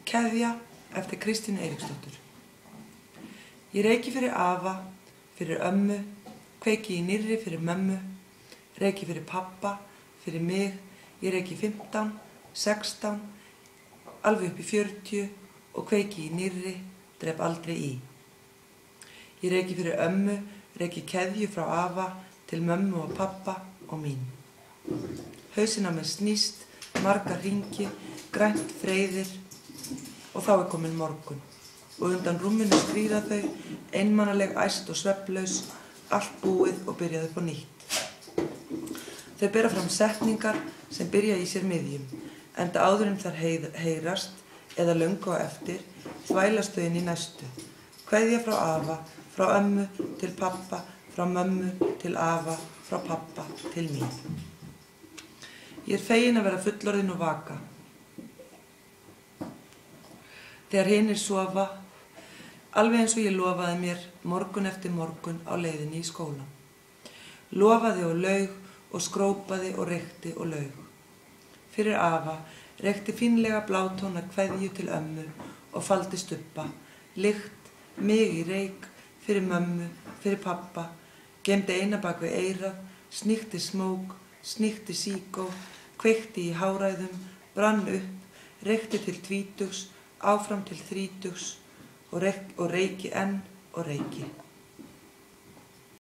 Keðja eftir Kristínu Eiríksdóttur. Ég reyki fyrir afa, fyrir ömmu, kveiki í nýrri fyrir mömmu, reyki fyrir pappa, fyrir mig, ég reyki 15, 16, alveg upp í 40 og kveiki í nýrri, drep aldrei í. Ég reyki fyrir ömmu, reyki keðju frá afa til mömmu og pappa og mín. Hausinn á mér snýst, marga hringi, grænt freyðir og þá komin morgun. Og undan rúminu skríða þau, einmanaleg æst og svefnlaus, allt búið og byrjað upp á nýtt. Þau bera fram setningar sem byrja í sér miðjum, enda áður en þær heyrast eða löngu á eftir, þvælast þau inn í næstu. Kveðja frá afa, frá ömmu til pappa, frá mömmu til afa, frá pappa til mín. Ég fegin að vera fullorðin og vaka. Þegar hinir sofa, alveg eins og ég lofaði mér morgun eftir morgun á leiðinni í skólann. Lofaði og laug og skrópaði og reykti og laug. Fyrir afa reykti fínlega blátóna kveðju til ömmu og faldi stubba, lykt, mig í reyk, fyrir mömmu, fyrir pappa, gemdi eina bak við eyrað, sníkti smók, sníkti síkó, kveikti í háræðum, brann upp, reykti til 20, áfram til 30 og reyki enn og reyki.